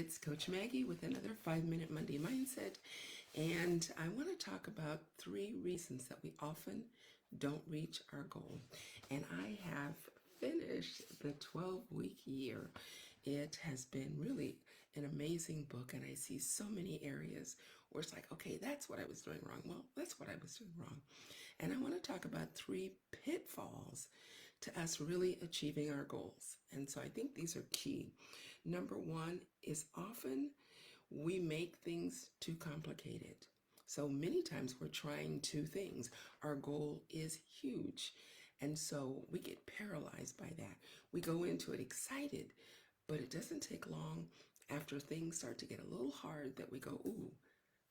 It's Coach Maggie with another 5-Minute Monday Mindset, and I want to talk about 3 reasons that we often don't reach our goal. And I have finished the 12-week year. It has been really an amazing book, and I see so many areas where it's like, okay, that's what I was doing wrong. Well, that's what I was doing wrong. And I want to talk about 3 pitfalls to us really achieving our goals. And so I think these are key. Number 1 is often we make things too complicated. So many times we're trying 2 things. Our goal is huge. And so we get paralyzed by that. We go into it excited, but it doesn't take long after things start to get a little hard that we go, ooh,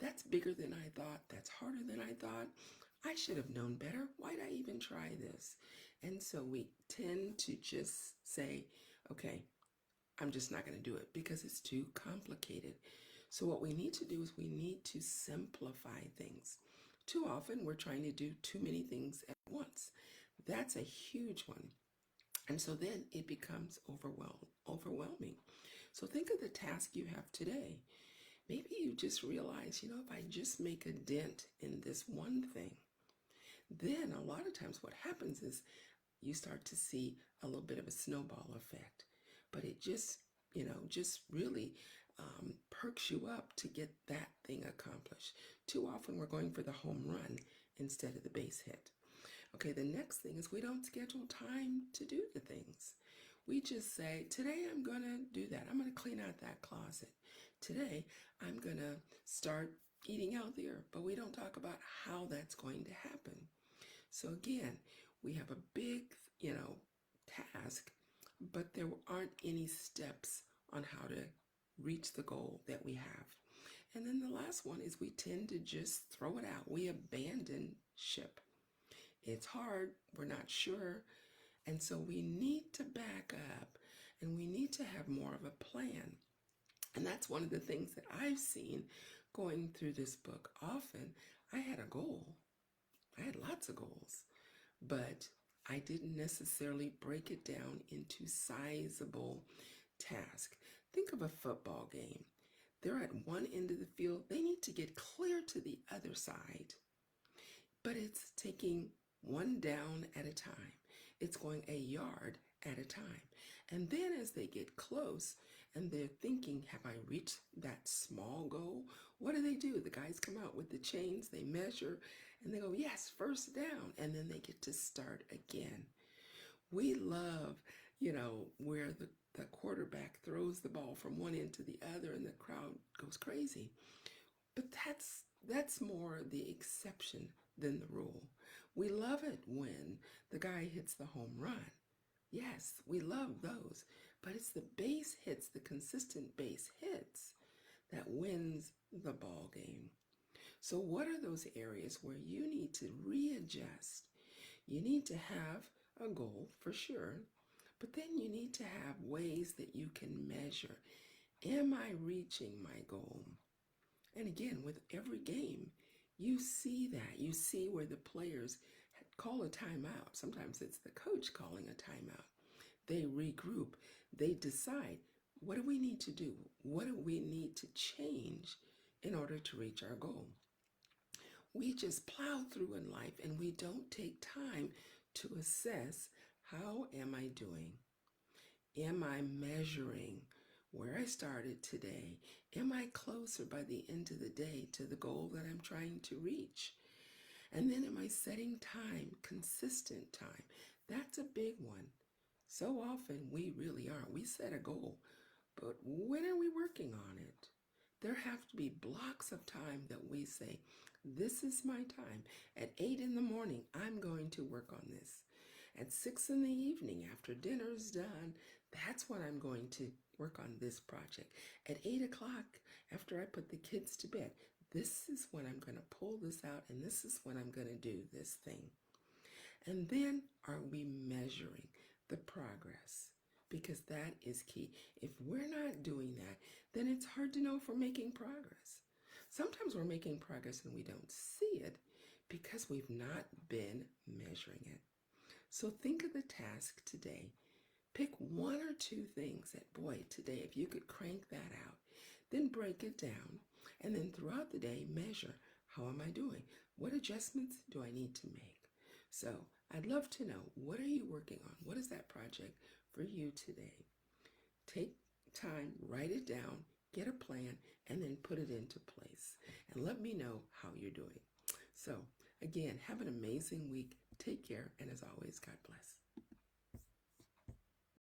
that's bigger than I thought. That's harder than I thought. I should have known better. Why'd I even try this? And so we tend to just say, okay, I'm just not going to do it because it's too complicated. So what we need to do is we need to simplify things. Too often we're trying to do too many things at once. That's a huge one. And so then it becomes overwhelming. So think of the task you have today. Maybe you just realize, if I just make a dent in this one thing, then a lot of times what happens is you start to see a little bit of a snowball effect. But it just really perks you up to get that thing accomplished. Too often we're going for the home run instead of the base hit. Okay, the next thing is we don't schedule time to do the things. We just say, today I'm going to do that. I'm going to clean out that closet. Today I'm going to start eating healthier, but we don't talk about how that's going to happen. So again, we have a big, task, but there aren't any steps on how to reach the goal that we have. And then the last one is we tend to just throw it out. We abandon ship. It's hard, we're not sure, and so we need to back up and we need to have more of a plan. And that's one of the things that I've seen going through this book. Often I had a goal. I had lots of goals, but I didn't necessarily break it down into sizable tasks. Think of a football game. They're at one end of the field. They need to get clear to the other side, but it's taking one down at a time. It's going a yard at a time. And then as they get close and they're thinking, have I reached that small goal? What do? The guys come out with the chains, they measure, and they go, yes, first down. And then they get to start again. We love, where the quarterback throws the ball from one end to the other and the crowd goes crazy. But that's more the exception than the rule. We love it when the guy hits the home run. Yes, we love those. But it's the base hits, the consistent base hits, that wins the ball game. So what are those areas where you need to readjust? You need to have a goal for sure, but then you need to have ways that you can measure. Am I reaching my goal? And again, with every game, you see that. You see where the players call a timeout. Sometimes it's the coach calling a timeout. They regroup. They decide, what do we need to do? What do we need to change in order to reach our goal? We just plow through in life and we don't take time to assess, how am I doing? Am I measuring where I started today? Am I closer by the end of the day to the goal that I'm trying to reach? And then am I setting time, consistent time? That's a big one. So often we really aren't. We set a goal, but when are we working on it? There have to be blocks of time that we say, this is my time. At 8 in the morning, I'm going to work on this. At 6 in the evening, after dinner's done, that's when I'm going to work on this project. At 8 o'clock, after I put the kids to bed, this is when I'm going to pull this out, and this is when I'm going to do this thing. And then are we measuring the progress? Because that is key. If we're not doing that, then it's hard to know if we're making progress. Sometimes we're making progress and we don't see it because we've not been measuring it. So think of the task today. Pick 1 or 2 things that, boy, today, if you could crank that out, Then break it down. And then throughout the day, measure, how am I doing? What adjustments do I need to make? So I'd love to know, what are you working on? What is that project for you today? Take time, write it down, get a plan, and then put it into place. And let me know how you're doing. So again, have an amazing week. Take care, and as always, God bless.